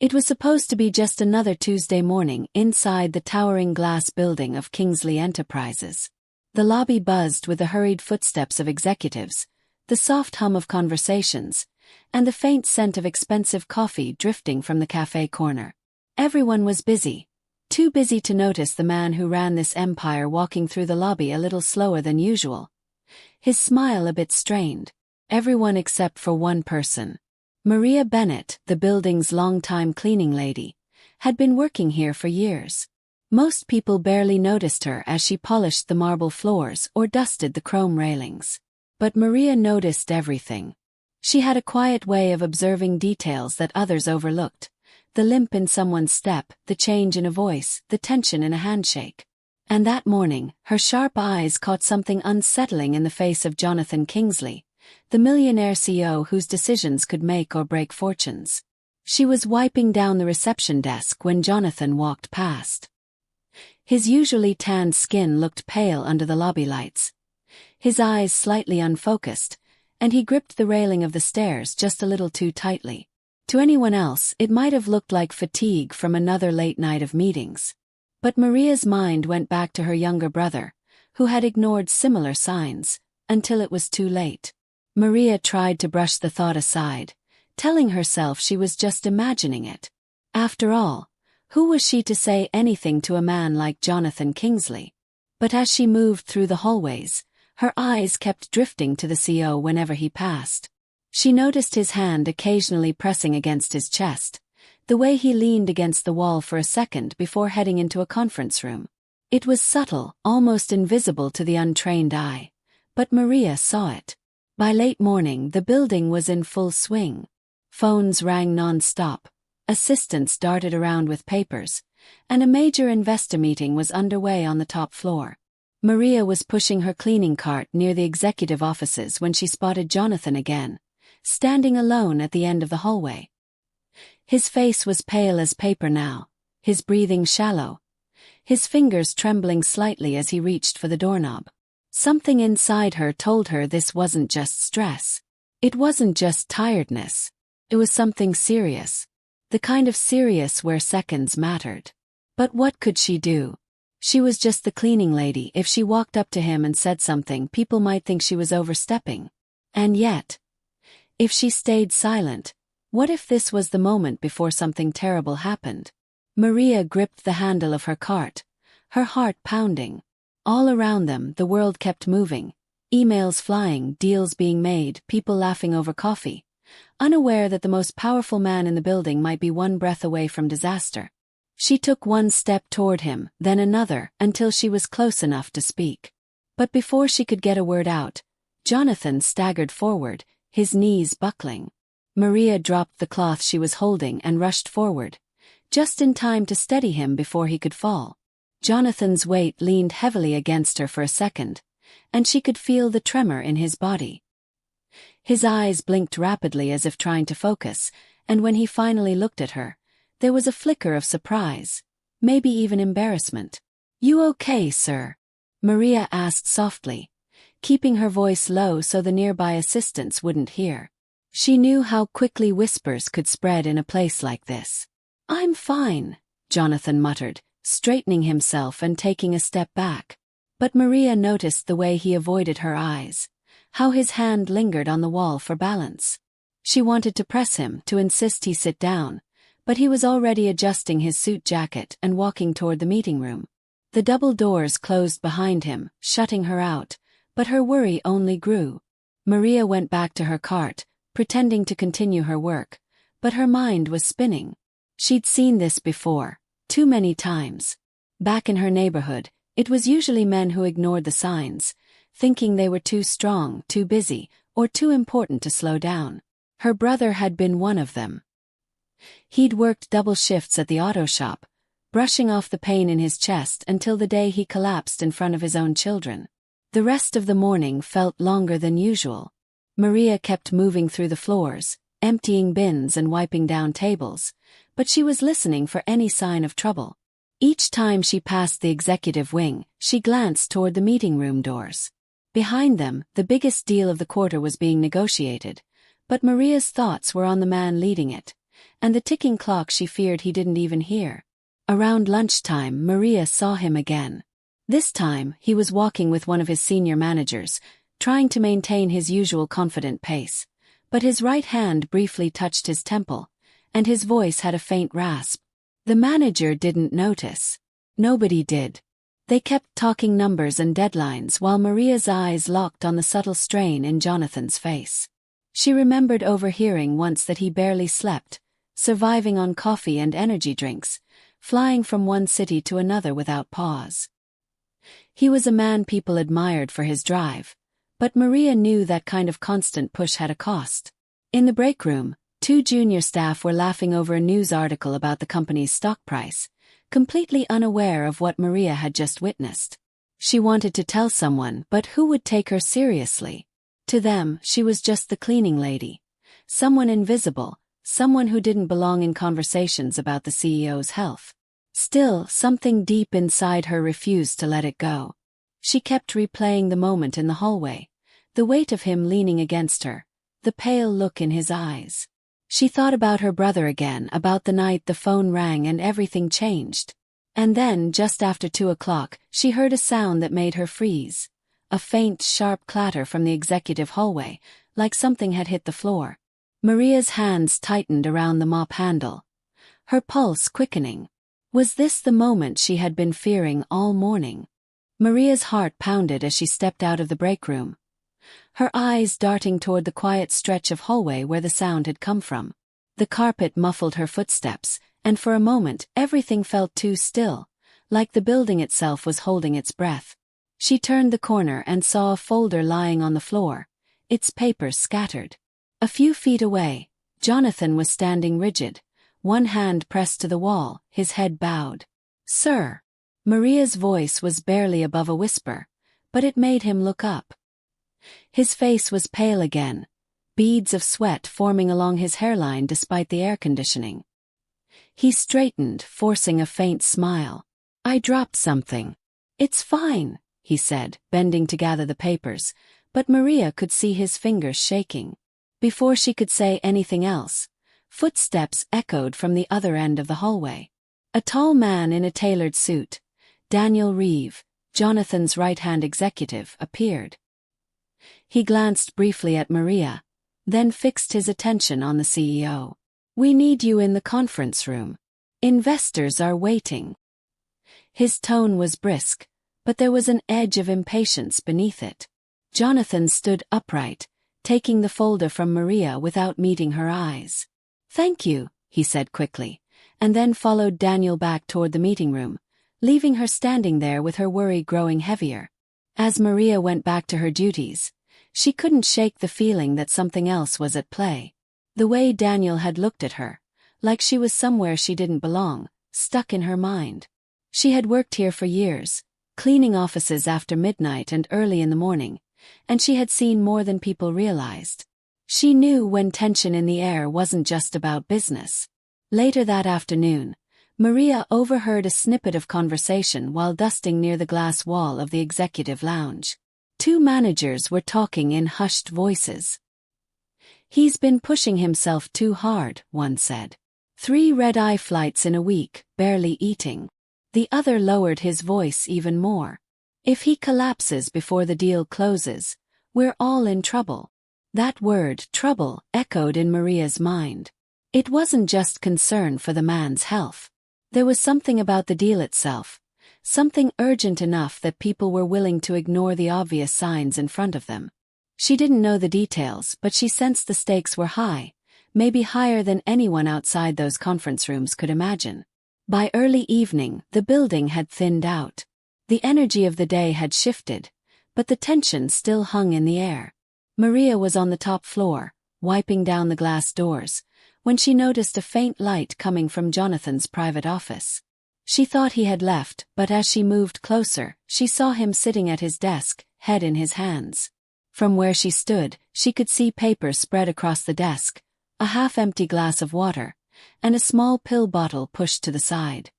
It was supposed to be just another Tuesday morning inside the towering glass building of Kingsley Enterprises. The lobby buzzed with the hurried footsteps of executives, the soft hum of conversations, and the faint scent of expensive coffee drifting from the cafe corner. Everyone was busy, too busy to notice the man who ran this empire walking through the lobby a little slower than usual, his smile a bit strained. Everyone except for one person. Maria Bennett, the building's longtime cleaning lady, had been working here for years. Most people barely noticed her as she polished the marble floors or dusted the chrome railings. But Maria noticed everything. She had a quiet way of observing details that others overlooked. The limp in someone's step, the change in a voice, the tension in a handshake. And that morning, her sharp eyes caught something unsettling in the face of Jonathan Kingsley, the millionaire CEO whose decisions could make or break fortunes. She was wiping down the reception desk when Jonathan walked past. His usually tanned skin looked pale under the lobby lights. His eyes slightly unfocused, and he gripped the railing of the stairs just a little too tightly. To anyone else, it might have looked like fatigue from another late night of meetings. But Maria's mind went back to her younger brother, who had ignored similar signs, until it was too late. Maria tried to brush the thought aside, telling herself she was just imagining it. After all, who was she to say anything to a man like Jonathan Kingsley? But as she moved through the hallways, her eyes kept drifting to the CEO whenever he passed. She noticed his hand occasionally pressing against his chest, the way he leaned against the wall for a second before heading into a conference room. It was subtle, almost invisible to the untrained eye, but Maria saw it. By late morning, the building was in full swing. Phones rang non-stop, assistants darted around with papers, and a major investor meeting was underway on the top floor. Maria was pushing her cleaning cart near the executive offices when she spotted Jonathan again, standing alone at the end of the hallway. His face was pale as paper now, his breathing shallow, his fingers trembling slightly as he reached for the doorknob. Something inside her told her this wasn't just stress. It wasn't just tiredness. It was something serious. The kind of serious where seconds mattered. But what could she do? She was just the cleaning lady. If she walked up to him and said something, people might think she was overstepping. And yet, if she stayed silent, what if this was the moment before something terrible happened? Maria gripped the handle of her cart, her heart pounding. All around them, the world kept moving. Emails flying, deals being made, people laughing over coffee, unaware that the most powerful man in the building might be one breath away from disaster. She took one step toward him, then another, until she was close enough to speak. But before she could get a word out, Jonathan staggered forward, his knees buckling. Maria dropped the cloth she was holding and rushed forward, just in time to steady him before he could fall. Jonathan's weight leaned heavily against her for a second, and she could feel the tremor in his body. His eyes blinked rapidly as if trying to focus, and when he finally looked at her, there was a flicker of surprise, maybe even embarrassment. "You okay, sir?" Maria asked softly, keeping her voice low so the nearby assistants wouldn't hear. She knew how quickly whispers could spread in a place like this. "I'm fine," Jonathan muttered, straightening himself and taking a step back. But Maria noticed the way he avoided her eyes, how his hand lingered on the wall for balance. She wanted to press him, to insist he sit down, but he was already adjusting his suit jacket and walking toward the meeting room. The double doors closed behind him, shutting her out, but her worry only grew. Maria went back to her cart, pretending to continue her work, but her mind was spinning. She'd seen this before, too many times. Back in her neighborhood, it was usually men who ignored the signs, thinking they were too strong, too busy, or too important to slow down. Her brother had been one of them. He'd worked double shifts at the auto shop, brushing off the pain in his chest until the day he collapsed in front of his own children. The rest of the morning felt longer than usual. Maria kept moving through the floors, emptying bins and wiping down tables, but she was listening for any sign of trouble. Each time she passed the executive wing, she glanced toward the meeting room doors. Behind them, the biggest deal of the quarter was being negotiated, but Maria's thoughts were on the man leading it, and the ticking clock she feared he didn't even hear. Around lunchtime, Maria saw him again. This time, he was walking with one of his senior managers, trying to maintain his usual confident pace. But his right hand briefly touched his temple, and his voice had a faint rasp. The manager didn't notice. Nobody did. They kept talking numbers and deadlines while Maria's eyes locked on the subtle strain in Jonathan's face. She remembered overhearing once that he barely slept, surviving on coffee and energy drinks, flying from one city to another without pause. He was a man people admired for his drive, but Maria knew that kind of constant push had a cost. In the break room, 2 junior staff were laughing over a news article about the company's stock price, completely unaware of what Maria had just witnessed. She wanted to tell someone, but who would take her seriously? To them, she was just the cleaning lady. Someone invisible, someone who didn't belong in conversations about the CEO's health. Still, something deep inside her refused to let it go. She kept replaying the moment in the hallway, the weight of him leaning against her, the pale look in his eyes. She thought about her brother again, about the night the phone rang and everything changed. And then, just after 2 o'clock, she heard a sound that made her freeze. A faint, sharp clatter from the executive hallway, like something had hit the floor. Maria's hands tightened around the mop handle, her pulse quickening. Was this the moment she had been fearing all morning? Maria's heart pounded as she stepped out of the break room, her eyes darting toward the quiet stretch of hallway where the sound had come from. The carpet muffled her footsteps, and for a moment everything felt too still, like the building itself was holding its breath. She turned the corner and saw a folder lying on the floor, its papers scattered. A few feet away, Jonathan was standing rigid, one hand pressed to the wall, his head bowed. "Sir." Maria's voice was barely above a whisper, but it made him look up. His face was pale again, beads of sweat forming along his hairline despite the air conditioning. He straightened, forcing a faint smile. "I dropped something." "It's fine," he said, bending to gather the papers, but Maria could see his fingers shaking. Before she could say anything else, footsteps echoed from the other end of the hallway. A tall man in a tailored suit, Daniel Reeve, Jonathan's right-hand executive, appeared. He glanced briefly at Maria, then fixed his attention on the CEO. "We need you in the conference room. Investors are waiting." His tone was brisk, but there was an edge of impatience beneath it. Jonathan stood upright, taking the folder from Maria without meeting her eyes. "Thank you," he said quickly, and then followed Daniel back toward the meeting room, leaving her standing there with her worry growing heavier. As Maria went back to her duties, she couldn't shake the feeling that something else was at play. The way Daniel had looked at her, like she was somewhere she didn't belong, stuck in her mind. She had worked here for years, cleaning offices after midnight and early in the morning, and she had seen more than people realized. She knew when tension in the air wasn't just about business. Later that afternoon, Maria overheard a snippet of conversation while dusting near the glass wall of the executive lounge. 2 managers were talking in hushed voices. "He's been pushing himself too hard," one said. 3 red-eye flights in a week, barely eating. The other lowered his voice even more. "If he collapses before the deal closes, we're all in trouble." That word, trouble, echoed in Maria's mind. It wasn't just concern for the man's health. There was something about the deal itself, something urgent enough that people were willing to ignore the obvious signs in front of them. She didn't know the details, but she sensed the stakes were high, maybe higher than anyone outside those conference rooms could imagine. By early evening, the building had thinned out. The energy of the day had shifted, but the tension still hung in the air. Maria was on the top floor, wiping down the glass doors, when she noticed a faint light coming from Jonathan's private office. She thought he had left, but as she moved closer, she saw him sitting at his desk, head in his hands. From where she stood, she could see papers spread across the desk, a half-empty glass of water, and a small pill bottle pushed to the side.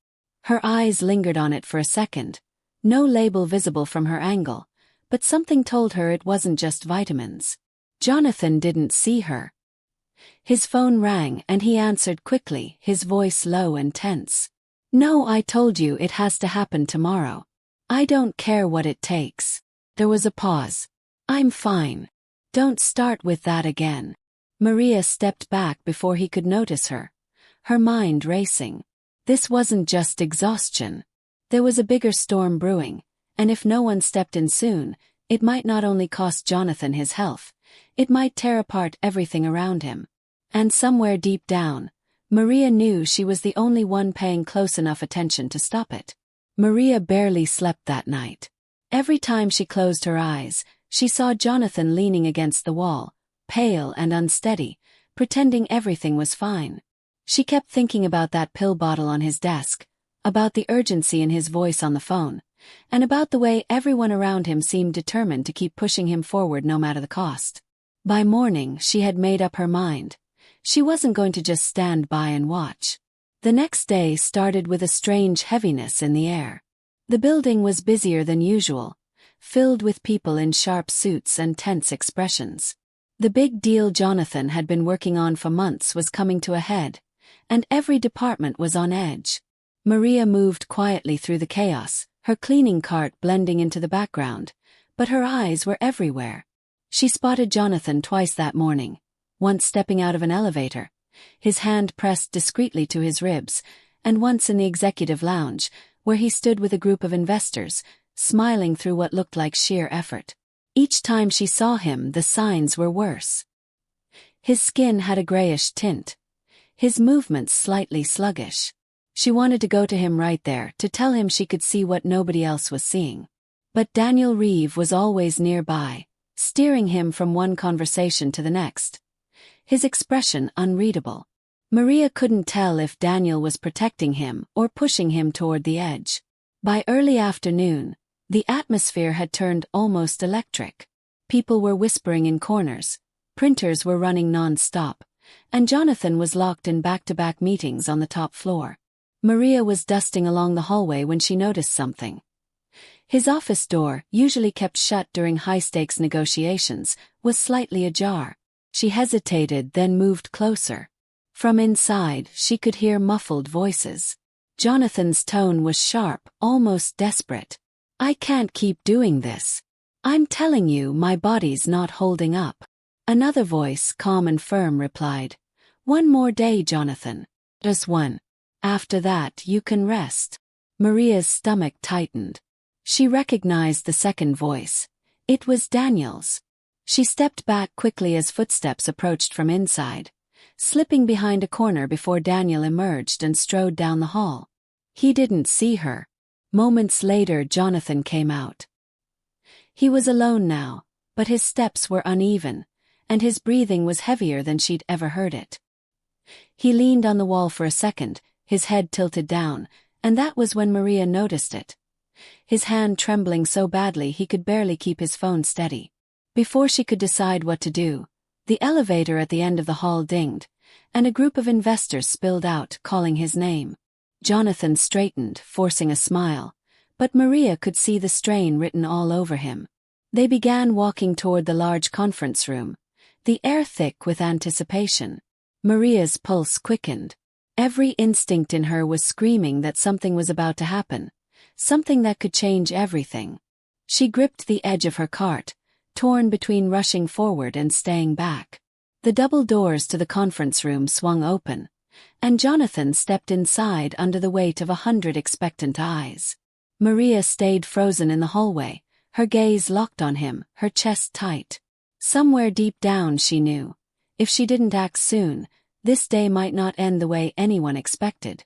Her eyes lingered on it for a second, no label visible from her angle, but something told her it wasn't just vitamins. Jonathan didn't see her. His phone rang and he answered quickly, his voice low and tense. "No, I told you it has to happen tomorrow. I don't care what it takes." There was a pause. "I'm fine. Don't start with that again." Maria stepped back before he could notice her, her mind racing. This wasn't just exhaustion. There was a bigger storm brewing, and if no one stepped in soon, it might not only cost Jonathan his health, it might tear apart everything around him. And somewhere deep down, Maria knew she was the only one paying close enough attention to stop it. Maria barely slept that night. Every time she closed her eyes, she saw Jonathan leaning against the wall, pale and unsteady, pretending everything was fine. She kept thinking about that pill bottle on his desk, about the urgency in his voice on the phone, and about the way everyone around him seemed determined to keep pushing him forward no matter the cost. By morning, she had made up her mind. She wasn't going to just stand by and watch. The next day started with a strange heaviness in the air. The building was busier than usual, filled with people in sharp suits and tense expressions. The big deal Jonathan had been working on for months was coming to a head, and every department was on edge. Maria moved quietly through the chaos, her cleaning cart blending into the background, but her eyes were everywhere. She spotted Jonathan twice that morning, once stepping out of an elevator, his hand pressed discreetly to his ribs, and once in the executive lounge, where he stood with a group of investors, smiling through what looked like sheer effort. Each time she saw him, the signs were worse. His skin had a grayish tint, his movements slightly sluggish. She wanted to go to him right there, to tell him she could see what nobody else was seeing. But Daniel Reeve was always nearby, steering him from one conversation to the next, his expression unreadable. Maria couldn't tell if Daniel was protecting him or pushing him toward the edge. By early afternoon, the atmosphere had turned almost electric. People were whispering in corners, printers were running non-stop, and Jonathan was locked in back-to-back meetings on the top floor. Maria was dusting along the hallway when she noticed something. His office door, usually kept shut during high-stakes negotiations, was slightly ajar. She hesitated, then moved closer. From inside, she could hear muffled voices. Jonathan's tone was sharp, almost desperate. "I can't keep doing this. I'm telling you, my body's not holding up." Another voice, calm and firm, replied, "One more day, Jonathan. Just one. After that, you can rest." Maria's stomach tightened. She recognized the second voice. It was Daniel's. She stepped back quickly as footsteps approached from inside, slipping behind a corner before Daniel emerged and strode down the hall. He didn't see her. Moments later, Jonathan came out. He was alone now, but his steps were uneven, and his breathing was heavier than she'd ever heard it. He leaned on the wall for a second, his head tilted down, and that was when Maria noticed it. His hand trembling so badly he could barely keep his phone steady. Before she could decide what to do, the elevator at the end of the hall dinged, and a group of investors spilled out, calling his name. Jonathan straightened, forcing a smile, but Maria could see the strain written all over him. They began walking toward the large conference room, the air thick with anticipation. Maria's pulse quickened. Every instinct in her was screaming that something was about to happen, something that could change everything. She gripped the edge of her cart, torn between rushing forward and staying back. The double doors to the conference room swung open, and Jonathan stepped inside under the weight of 100 expectant eyes. Maria stayed frozen in the hallway, her gaze locked on him, her chest tight. Somewhere deep down she knew, if she didn't act soon, this day might not end the way anyone expected.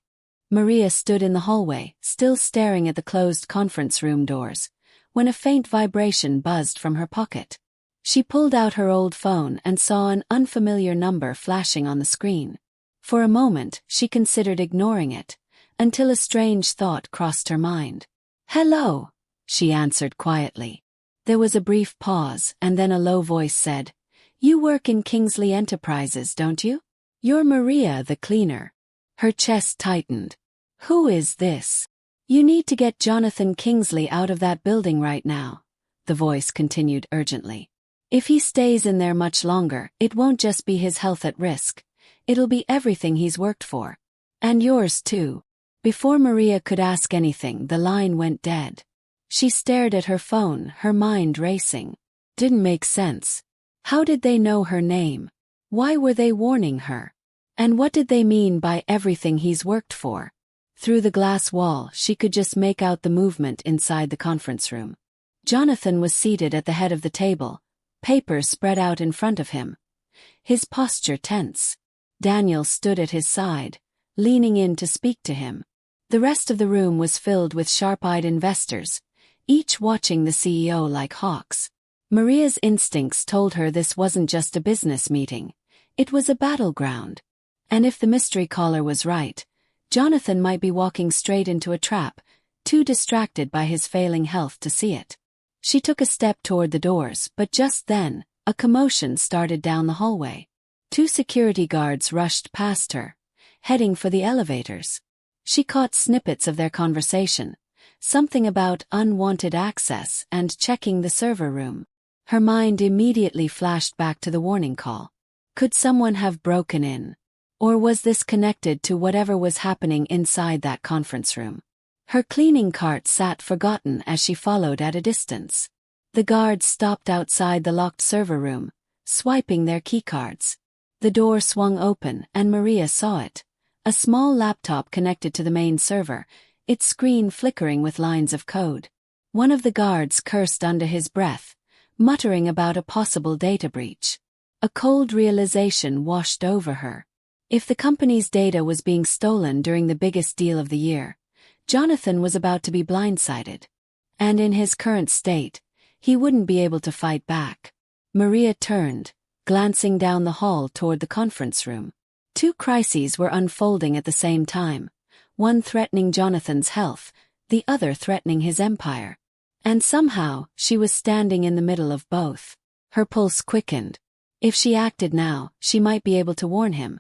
Maria stood in the hallway, still staring at the closed conference room doors, when a faint vibration buzzed from her pocket. She pulled out her old phone and saw an unfamiliar number flashing on the screen. For a moment, she considered ignoring it, until a strange thought crossed her mind. "Hello," she answered quietly. There was a brief pause, and then a low voice said, "You work in Kingsley Enterprises, don't you? You're Maria, the cleaner." Her chest tightened. "Who is this?" "You need to get Jonathan Kingsley out of that building right now," the voice continued urgently. If he stays in there much longer, it won't just be his health at risk. It'll be everything he's worked for. And yours too. Before Maria could ask anything, the line went dead. She stared at her phone, her mind racing. Didn't make sense. How did they know her name? Why were they warning her? And what did they mean by everything he's worked for? Through the glass wall, she could just make out the movement inside the conference room. Jonathan was seated at the head of the table, papers spread out in front of him. His posture tense. Daniel stood at his side, leaning in to speak to him. The rest of the room was filled with sharp-eyed investors, each watching the CEO like hawks. Maria's instincts told her this wasn't just a business meeting. It was a battleground. And if the mystery caller was right, Jonathan might be walking straight into a trap, too distracted by his failing health to see it. She took a step toward the doors, but just then, a commotion started down the hallway. 2 security guards rushed past her, heading for the elevators. She caught snippets of their conversation, something about unwanted access and checking the server room. Her mind immediately flashed back to the warning call. Could someone have broken in? Or was this connected to whatever was happening inside that conference room? Her cleaning cart sat forgotten as she followed at a distance. The guards stopped outside the locked server room, swiping their keycards. The door swung open and Maria saw it. A small laptop connected to the main server, its screen flickering with lines of code. One of the guards cursed under his breath, muttering about a possible data breach. A cold realization washed over her. If the company's data was being stolen during the biggest deal of the year, Jonathan was about to be blindsided. And in his current state, he wouldn't be able to fight back. Maria turned, glancing down the hall toward the conference room. 2 crises were unfolding at the same time, one threatening Jonathan's health, the other threatening his empire. And somehow, she was standing in the middle of both. Her pulse quickened. If she acted now, she might be able to warn him.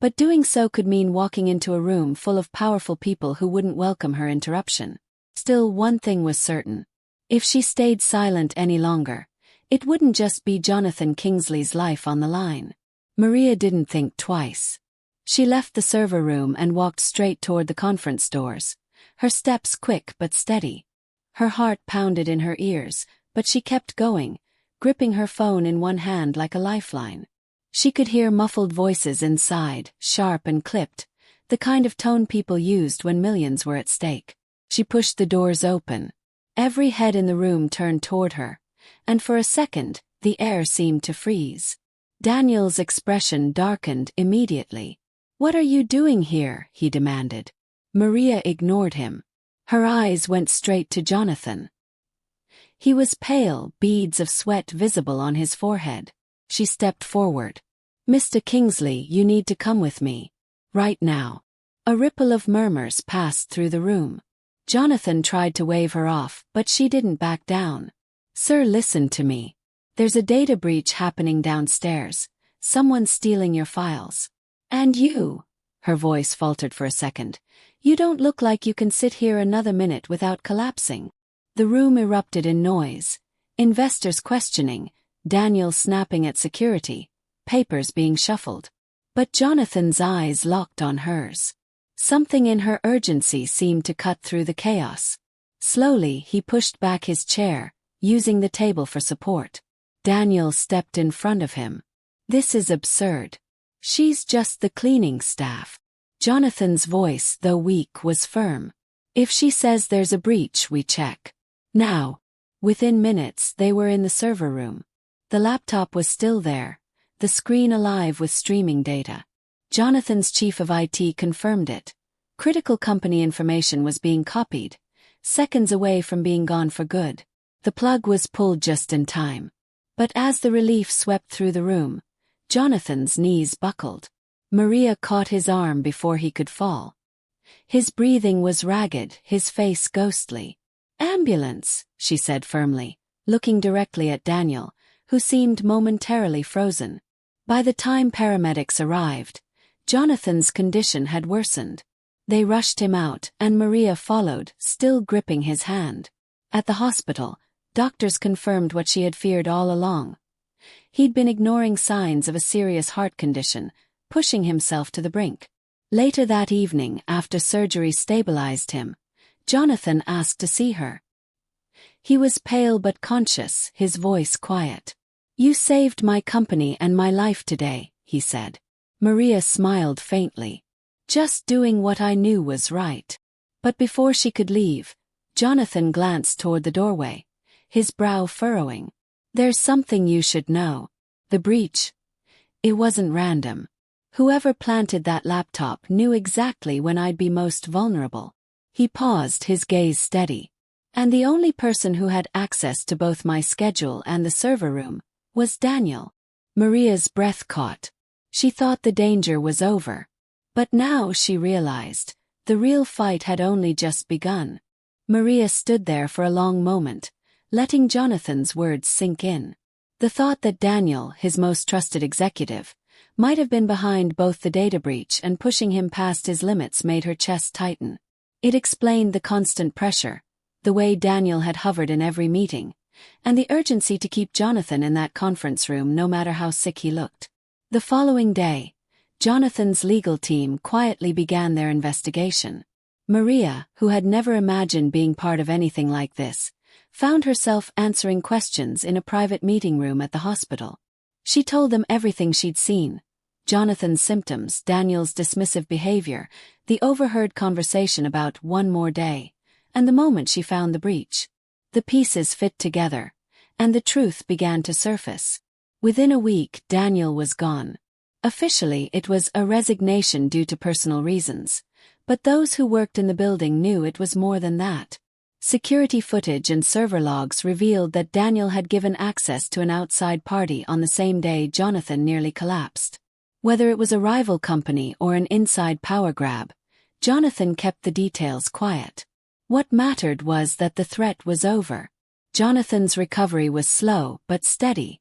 But doing so could mean walking into a room full of powerful people who wouldn't welcome her interruption. Still, one thing was certain. If she stayed silent any longer, it wouldn't just be Jonathan Kingsley's life on the line. Maria didn't think twice. She left the server room and walked straight toward the conference doors, her steps quick but steady. Her heart pounded in her ears, but she kept going, gripping her phone in one hand like a lifeline. She could hear muffled voices inside, sharp and clipped, the kind of tone people used when millions were at stake. She pushed the doors open. Every head in the room turned toward her, and for a second, the air seemed to freeze. Daniel's expression darkened immediately. "What are you doing here?" he demanded. Maria ignored him. Her eyes went straight to Jonathan. He was pale, beads of sweat visible on his forehead. She stepped forward. "Mr. Kingsley, you need to come with me. Right now." A ripple of murmurs passed through the room. Jonathan tried to wave her off, but she didn't back down. "Sir, listen to me. There's a data breach happening downstairs. Someone's stealing your files. And you," her voice faltered for a second, "you don't look like you can sit here another minute without collapsing." The room erupted in noise. Investors questioning, Daniel snapping at security, papers being shuffled. But Jonathan's eyes locked on hers. Something in her urgency seemed to cut through the chaos. Slowly, he pushed back his chair, using the table for support. Daniel stepped in front of him. "This is absurd. She's just the cleaning staff." Jonathan's voice, though weak, was firm. "If she says there's a breach, we check. Now." Within minutes, they were in the server room. The laptop was still there, the screen alive with streaming data. Jonathan's chief of IT confirmed it. Critical company information was being copied, seconds away from being gone for good. The plug was pulled just in time. But as the relief swept through the room, Jonathan's knees buckled. Maria caught his arm before he could fall. His breathing was ragged, his face ghostly. "Ambulance," she said firmly, looking directly at Daniel, who seemed momentarily frozen. By the time paramedics arrived, Jonathan's condition had worsened. They rushed him out, and Maria followed, still gripping his hand. At the hospital, doctors confirmed what she had feared all along. He'd been ignoring signs of a serious heart condition, pushing himself to the brink. Later that evening, after surgery stabilized him, Jonathan asked to see her. He was pale but conscious, his voice quiet. "You saved my company and my life today," he said. Maria smiled faintly. "Just doing what I knew was right." But before she could leave, Jonathan glanced toward the doorway, his brow furrowing. "There's something you should know. The breach. It wasn't random. Whoever planted that laptop knew exactly when I'd be most vulnerable." He paused, his gaze steady. "And the only person who had access to both my schedule and the server room was Daniel." Maria's breath caught. She thought the danger was over. But now she realized, the real fight had only just begun. Maria stood there for a long moment, letting Jonathan's words sink in. The thought that Daniel, his most trusted executive, might have been behind both the data breach and pushing him past his limits made her chest tighten. It explained the constant pressure, the way Daniel had hovered in every meeting, and the urgency to keep Jonathan in that conference room no matter how sick he looked. The following day, Jonathan's legal team quietly began their investigation. Maria, who had never imagined being part of anything like this, found herself answering questions in a private meeting room at the hospital. She told them everything she'd seen: Jonathan's symptoms, Daniel's dismissive behavior, the overheard conversation about one more day, and the moment she found the breach. The pieces fit together, and the truth began to surface. Within a week, Daniel was gone. Officially, it was a resignation due to personal reasons, but those who worked in the building knew it was more than that. Security footage and server logs revealed that Daniel had given access to an outside party on the same day Jonathan nearly collapsed. Whether it was a rival company or an inside power grab, Jonathan kept the details quiet. What mattered was that the threat was over. Jonathan's recovery was slow but steady.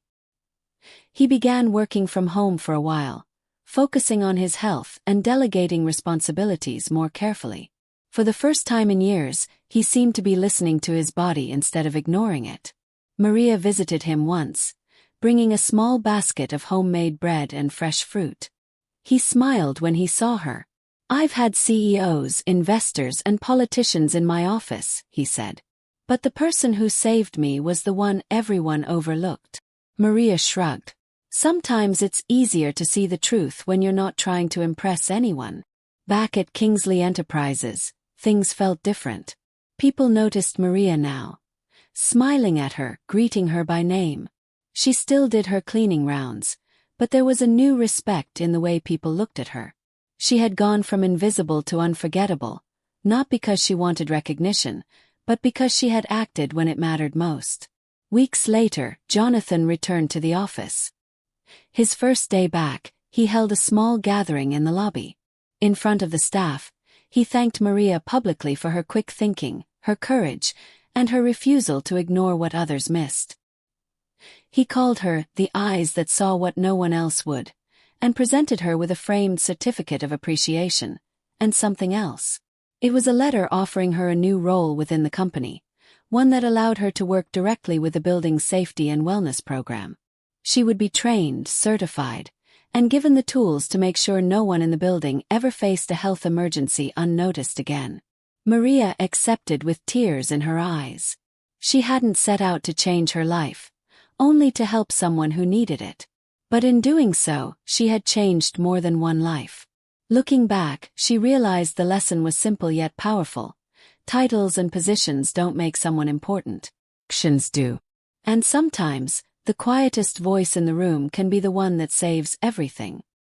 He began working from home for a while, focusing on his health and delegating responsibilities more carefully. For the first time in years, he seemed to be listening to his body instead of ignoring it. Maria visited him once, bringing a small basket of homemade bread and fresh fruit. He smiled when he saw her. "I've had CEOs, investors, and politicians in my office," he said. "But the person who saved me was the one everyone overlooked." Maria shrugged. "Sometimes it's easier to see the truth when you're not trying to impress anyone." Back at Kingsley Enterprises, things felt different. People noticed Maria now, smiling at her, greeting her by name. She still did her cleaning rounds, but there was a new respect in the way people looked at her. She had gone from invisible to unforgettable, not because she wanted recognition, but because she had acted when it mattered most. Weeks later, Jonathan returned to the office. His first day back, he held a small gathering in the lobby. In front of the staff, he thanked Maria publicly for her quick thinking, her courage, and her refusal to ignore what others missed. He called her the eyes that saw what no one else would, and presented her with a framed certificate of appreciation, and something else. It was a letter offering her a new role within the company, one that allowed her to work directly with the building's safety and wellness program. She would be trained, certified, and given the tools to make sure no one in the building ever faced a health emergency unnoticed again. Maria accepted with tears in her eyes. She hadn't set out to change her life, only to help someone who needed it. But in doing so, she had changed more than one life. Looking back, she realized the lesson was simple yet powerful. Titles and positions don't make someone important. Actions do. And sometimes, the quietest voice in the room can be the one that saves everything.